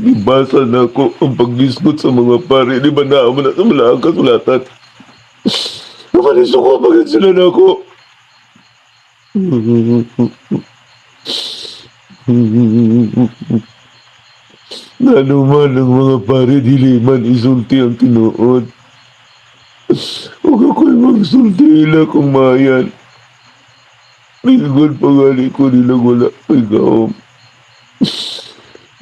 Ibasa na ako ang paggisgot sa mga pare. Di ba naman na sa mga kasulatan? Napaniso ko pagkat sila na ako. Nanuman ang mga pare dili man isulti ang tinuod. Huwag ako'y magsulti ila kung mayan. Mingon pangali ko nilang wala ay gaom.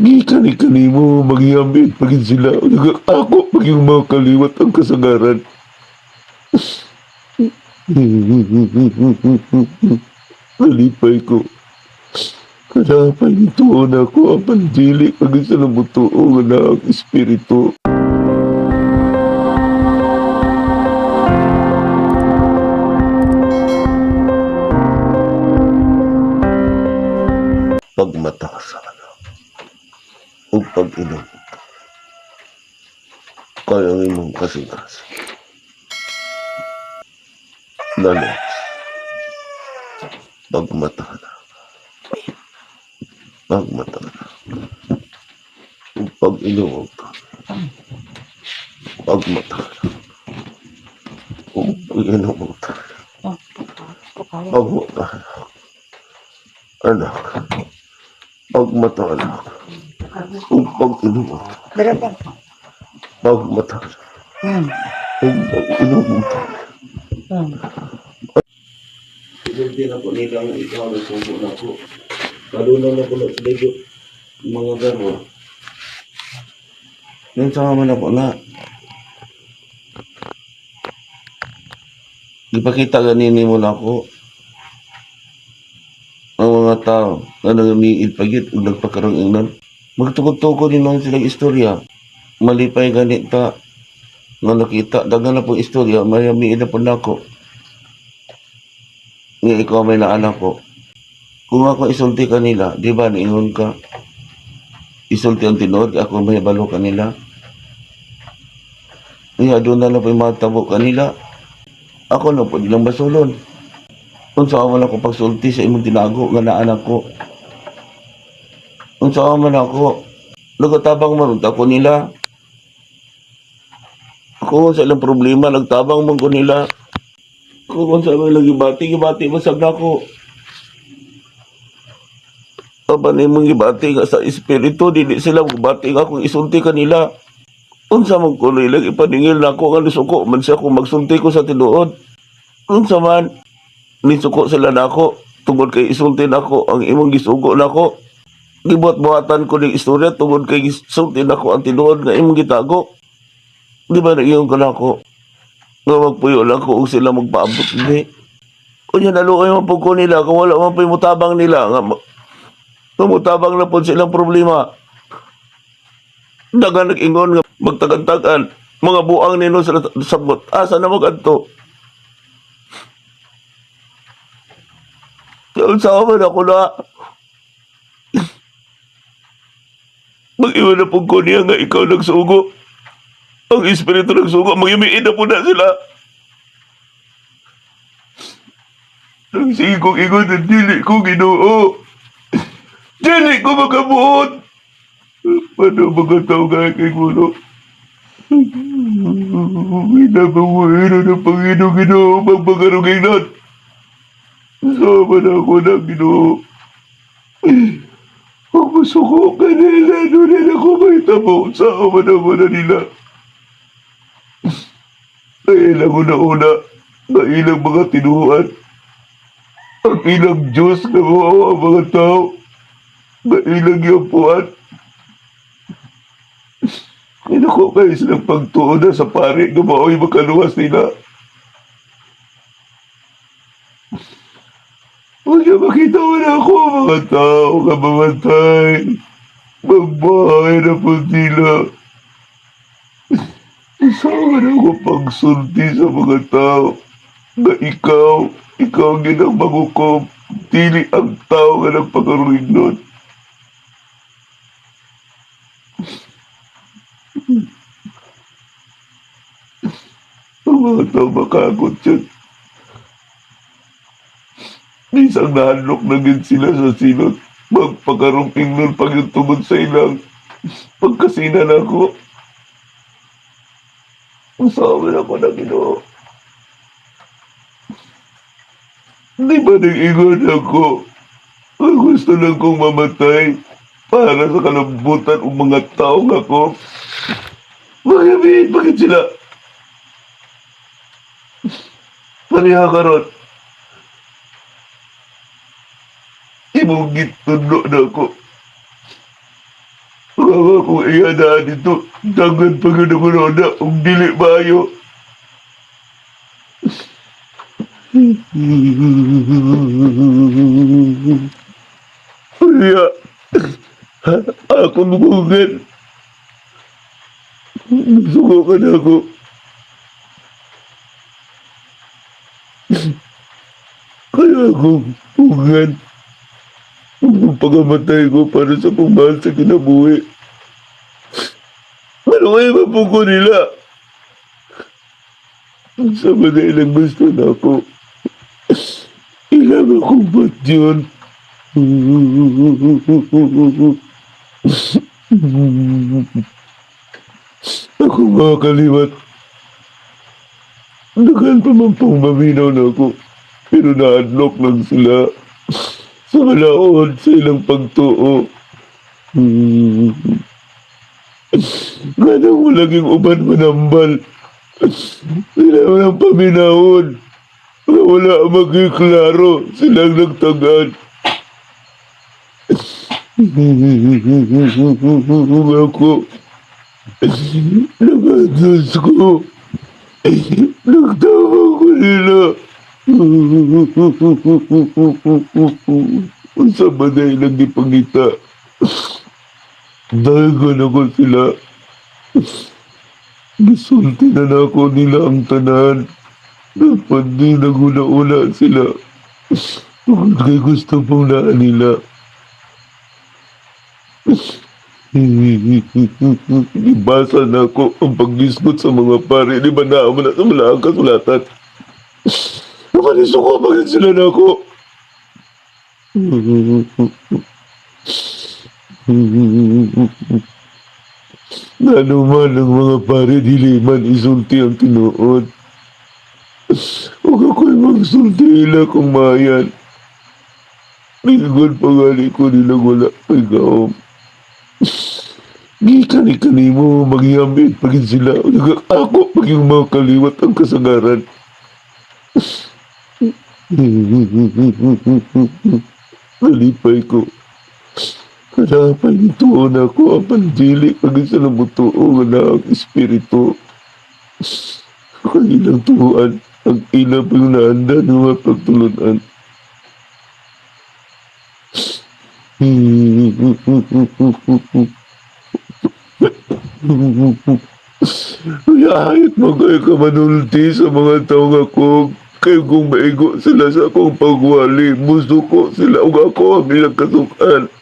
Gikani-kani mo maghihambit pagin sila. Ako paging mga kaliwat ang kasagaran. Nalipay ko. Kadapay nituon ako ang pandili pagin sa nabutuo na ang espiritu. Pagmata sa o pag-inom kaya ang imong kasigas dalos pagmata na o pag-inom pagmata o pag-inom pagmata anak pagmata anak o pag-inom pagmata hindi na po nilang ikaw na sumpo na po. Kalunan na po na sila yung mga garwa. Yan sa man na po na. Ipakita ganini mo na ako. Ang mga tao na nangamiid pagit o nagpakarang ingnan. Magtukod-tukod din lang silang istorya. Malipay ganita nga nakita. Dagan na pong istorya. Mayamiid na po na ako. Nga ikaw may naanak ko. Kung ako isulti kanila, di ba niingon ka? Isulti ang tinod, ako may balo kanila. Nga doon na po yung mga tabo kanila. Ako na po nilang basulon. Kung saan man ako pagsulti sa imong tinago nga naanak ko. Kung saan man ako, nagtabang man ako nila. Ako sa ilang problema, nagtabang man ko nila. Kung sa mga gibati masag na ko. Aba na yung gibati nga sa espiritu, dili sila magbati nga kung isulti kanila. Unsa man ko nilang ipaningil na ako nga nisuko, man siya kung magsulti ko sa tinuod. Unsa man, nisuko sila na ako, tungod kay isulti na ako, ang imong gisugo na ako. Gibot-buhatan ko ng istorya, tungod kay isulti na ako ang tinuod nga imong gitago. Di ba naiyon ko na ako? Nga magpuyo lang ko kung sila magpaabot hindi. Kunya naluoy man po ko nila kung wala man po yung mutabang nila nga mutabang na po silang problema. Dagan nag-ingon nga magtagan-tagan mga buang nino sa sabot. Asa na mag-adto? Kaya sa man ako na mag-iwan na po ko niya nga ikaw nagsugo. Ang espiritu nagsugo, magyamiin na po na sila. Nang sigong ingon na dili ko ginoo. Dili ko makabuot. Paano mga tao nga kay Gulo? Inabamuhin na Panginoon Ginoo magpagarugin nun. Sama na ako ng Ginoo. Kung masuko ka nila, doon ako may tabo. Sama na nila. Kailang una-una, na ilang mga tinuhan. Ang ilang Diyos na mawawa ang mga tao. Na ilang yapuan. Kinako kayo silang pagtuon na sa pari na mao'y makaluwas nila. Huwag niya makita mo na ako mga tao na mamatay. Magbahay na po sila. Isama na ako pagsulti sa mga tao na ikaw ang ginang magukom, dili ang tao nga nagpagaruhin nun. Ang mga tao makagot yan. Isang nahanlok na gid sila sa silot. Magpagarumping nun pag yung tungod sa ilang. Pagkasina na ako, usawa na ako na Ginoo. Di ba nag-ingon ako? Ang gusto lang kong mamatay para sa kalambutan ng mga taong ako. Mayamin, bakit sila? Pareha karon, imong gitudlo na ako. Mga kung iyanaan dito, dagan pa gano'n ako na kung dili maayo. Kaya, ako lumungan. Nagsuko ka na ako. Kaya ako lumungan. Ang pagamatay ko para sa pumahal sa kinabuhi. Ano kaya mapuko nila? Sa mga ilang gusto na ako. Ilang akong ba't yun? Ako mga kaliwat. Dagan pa man pong maminaw na ako. Pero na-unlock lang sila. Sa malaon sa ilang pagtuo. Ganang mo laging uban manambal. Sila walang paminahon. Wala maging klaro. Silang nagtagan. Ako. Nagados ko. Nagtawa ko nila. Sa baday lang di pangita. Dagan ako sila. Gisulti na ako nila ang tanan. Dapat di nagula-ula sila. Kung kay gusto pong naan nila. Ibasa na ako ang pagdisgot sa mga pare. Di ba naman na sa malaang kasulatan? Napaniso ko, bakit sila na ako? Nanuman ang mga pare, dili man isulti ang tinuod. Huwag ako'y magsulti nila kung mayan. Mingon pangali ko nilang wala pa'y gaom. Gikani-kani mo magyambit pagin sila. Ako paging mga kaliwat ang kasagaran. Nalipay ko. Kanapan ituon ako ang pandili pagin sa nabutuo na ang espiritu. Kailang tuhuan ang ilang pagnaanda ng mga pagtulunan. Kahit magay ka manulti sa mga taong ako, kay kung maigo sila sa akong pagwali, musto ko sila o ako ang ilang kasukan.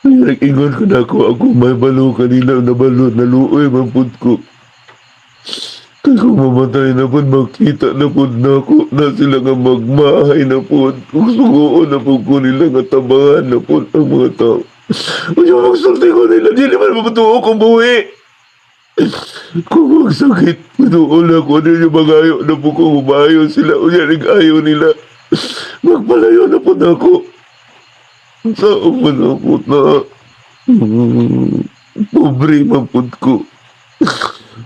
Nag-ingon ko na ako may balo kanila naluoy mampud ko. Kaya kung mamatay na po, makita na po na ako na sila nga magmahay na po. Kung sugoon na po ko nila nga tabangan na po ang mga tao. Kung yung magsulti ko nila, di naman mapatuo kong buwi. Kung magsakit, patuon ako na yung magayo na po kung umayo sila o yan ayaw nila. Magpalayo na po na ako. Saan man ako na pobre mapod ko.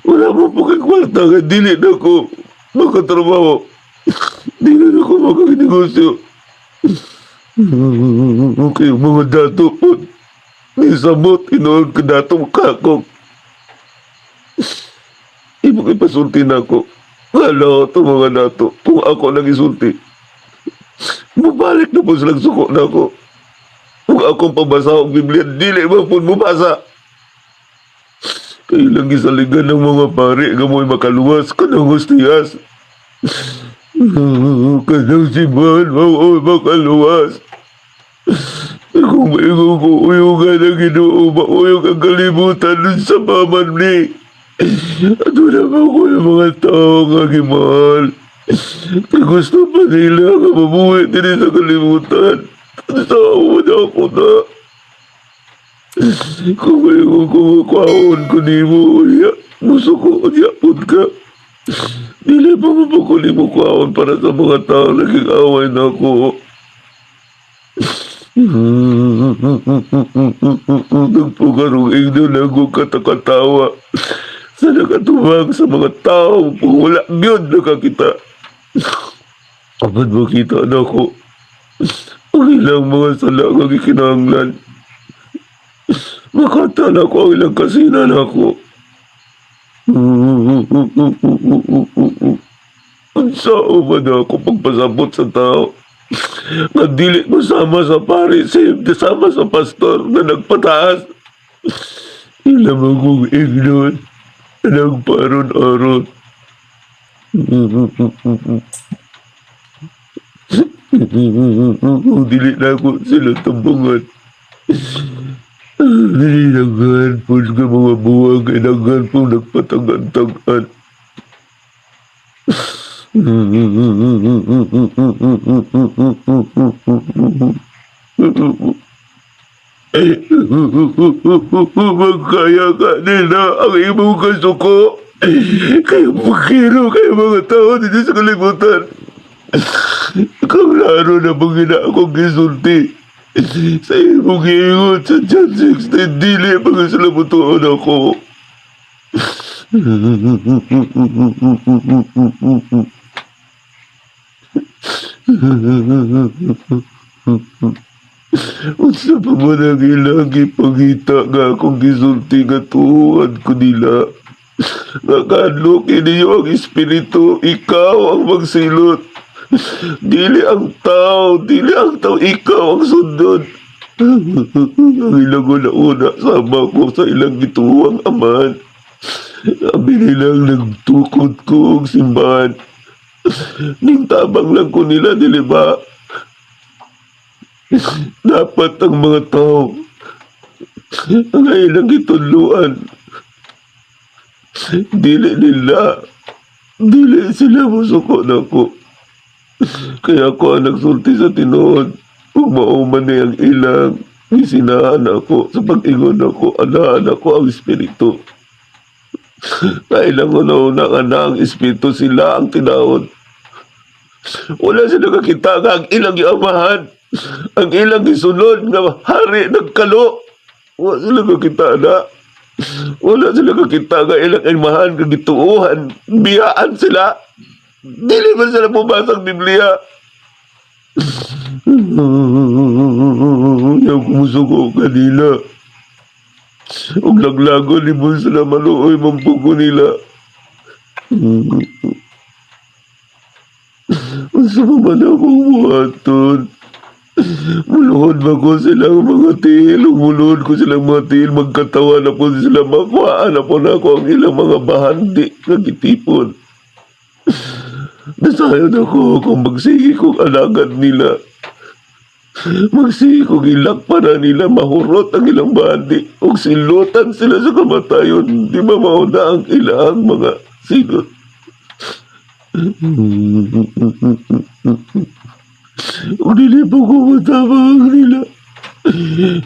Wala mo po kay kwarta nga dili na ko makatrabaho. Dili na ko makakinegosyo. Okay, mga dato po. Nisabot, inoon ka dato kakok. Ibang ipasulti na ako. Wala ito mga dato. Kung ako nang isulti, mabalik na po silang suko na ako. Kung akong pabasa ang Biblia, dili ba po mabasa? Kailang isaligan ng mga pare, gamoy makaluwas, kanang hustiyas. Kanang simbahan, makaluwas. Kung maingon ko, uyugan ang Ginoo, mauyog ang kalibutan dun sa paman ni. At wala ba ko yung mga tao nga gimahal? Kaya gusto pa nila nga mabuhay din sa kalimutan. Saan na ako na? Kung may kumakwaon ko di mo, ya, gusto ko, yapon ka. Dili pa mapakuli mo kwaon para sa mga tao naging away na ako. Nagpugarong igno na ako katakatawa sa nakatubang sa mga tao kung wala yun nakakita. Kapag makita na ko, ang ilang mga sala ang ikinanglan. Makata na ko ang ilang kasinan ako. Unsao man ako pagpasabot sa tao nga dili mo sama sa pari sama sa pastor na nagpataas. Ilang akong ignon na nagparon-aron. Dili na ako sila tambungan. Naghan po ka mga buwag ay naghan po nagpatagan-tagan. Magkaya ka nila ang imong kasuko. Kayo pagkiro kayo mga tao dito sa kalimutan. Kang laro na bangina akong gisulti. Sa imong giingon sa John 16, dili mga salamutuon ako. Unsa pa mo nang ilang ipangita nga akong gisulti nga tuwad ko nila. Nga kadlo kiniyo ang espiritu, ikaw ang magsilot. Dili ang tao, ikaw ang sundod. Ang ilang una sama ko sa ilang gituwang aman. Sabi nilang nagtukod ko ang simbahan. Nintabang lang ko nila, dili ba? Dapat ang mga tao ang ilang gituluan. Dili sila musuko na ko. Kaya ako ang nagsulti sa tinuod. Kung mauman na ang ilang, isinahan ako sa pag-ingon ako, anahan ako ang espiritu. Kailang una-una nga na ang espiritu sila ang tinawod. Wala sila kakita nga ang ilang iamahan. Ang ilang isunod nga hari nagkalo. Wala sila kakita na. Wala sila kakita nga ilang iamahan nga gituuhan. Biyaan sila. Dili ba sila pumasa ang Biblia? Yung kumusuko kanila. Huwag laglago ni mo sila maluoy mampuko nila. Masa pa man akong buhaton. Muluhod ba ko silang mga til? Muluhod ko silang mga til. Magkatawa na po sila. Makuhaan na po na ako ang ilang mga bahandi na gitipon. Nasayon ako kung magsigi kong alagad nila. Magsigi kong ilakpana nila, mahurot ang ilang bandi. O silutan sila sa kamatayon. Di ba mauna ang ilang mga silot? O dili po ko matabang nila.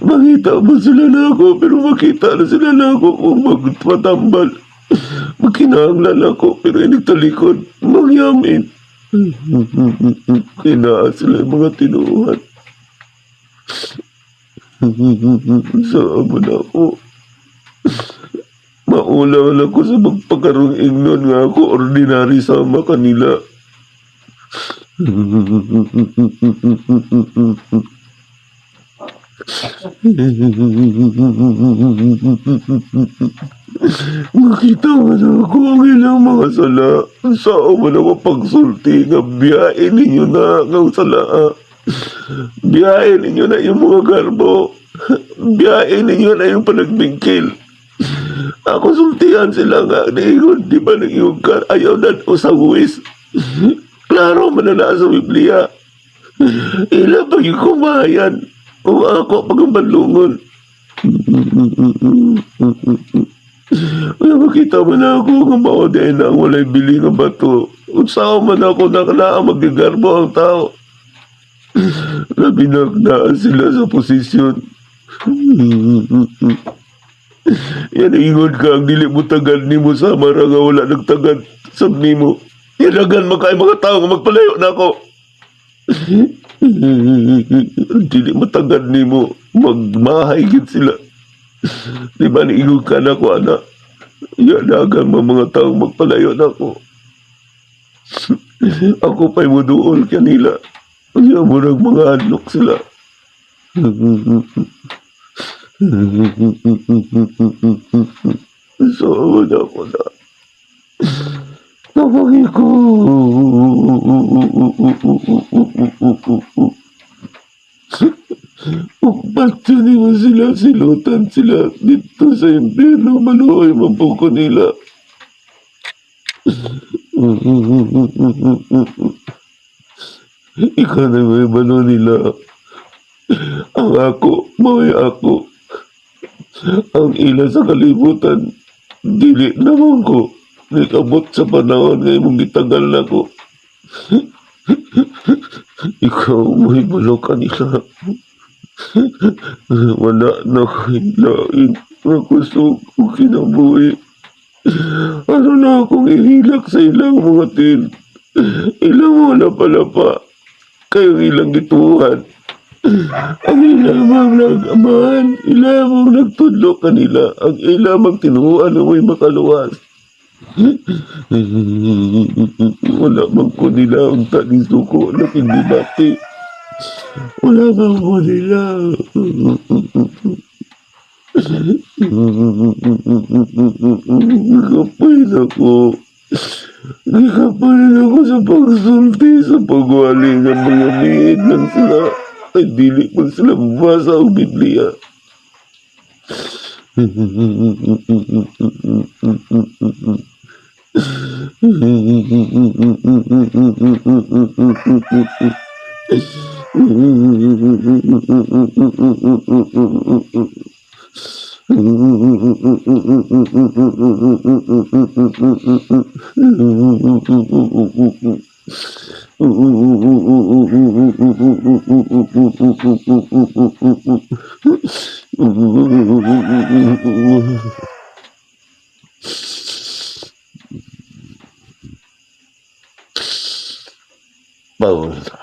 Makita mo sila na ako, pero makita na sila na ako kung magpatambal. Magkinahanglan ako, pero inigtalikod, mangyamin. Kinaan sila yung mga tinuhan. Saan mo na ako? Maulang ako sa magpagkarong ingnon nga ako, ordinary sama kanila. Makita man ako ang ilang mga sala. Saan man ako pagsulti nga biyain ninyo na ang sala. Biyain ninyo na yung mga garbo. Biyain ninyo na yung panagbingkil. Ako sultihan sila nga. Naingon, di ba nag-iog ka? Ayaw na o sa huwis. Klaro man na sa Biblia. Ila pa yung kumayan. O ako pag banlungon. Kaya makita man ako nga mao di na ang walay bili nga bato. Unsaon man ako nakala magigarbo ang tao. Labi na naan sila sa posisyon. Yan ingon ka ang dili mo tagad nimo sa mara nga wala nagtagad sab nimo. Ilagan man kay mga tao nga magpalayo na ako. Dili matagad nimo magmahay gid sila. Di ba niingon ka na ko ana? Yadagan mo mga tao magpalayo na ako. Ako pa'y muduol kanila. Kaya mo ng mga anok sila. So, wala ko na. Napagi ko. Ba't yun mo sila silutan sila dito sa impyerno maluoy mabuko nila. Ikaw na may balo nila. Ang ako, maway ako. Ang ila sa kalibutan, dili naman ko. Nikabot sa panahon ngayon mong gitagal na ko. Ikaw may balo kanila. Wala na kahilain na gusto ko kinabuhi. Ano na akong ihilak sa ilang mga tin. Ilang mo na pala pa. Kayong ilang gituhan. Ang ilamang nag-amahan, ilamang nagtudlo kanila, ang ilamang tinuan na may makaluwas. Wala man ko nila ang taning suko na kinibati. Wala man ko nila. Gikapain ako. Gikapain ako sa pagsulti, sa pagwali ng mga miid ng sila. Ay dili man sila mabasa ang Biblia. Bawal na.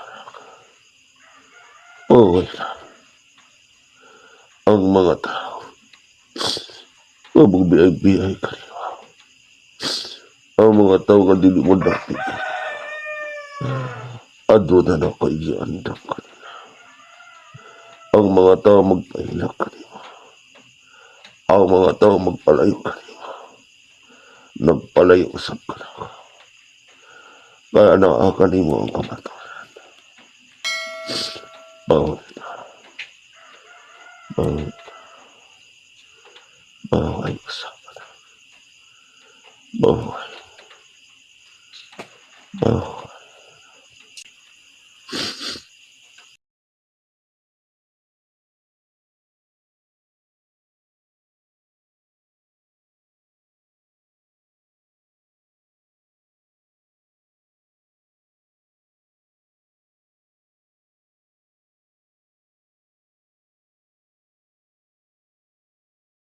Bawal na. Ang mga tao. Magbibiyay kanila. Ang mga tao nga dili mo dati. Ado na na kayo iandam kanila. Ang mga tao magpahilak kanila. Ang mga tao magpalayo kanila. Nagpalayo usap kanila. Kaya nakakanin mo ang kamataran. Bawal na. Bawal na. Bawal usapan. Bawal. Bawal.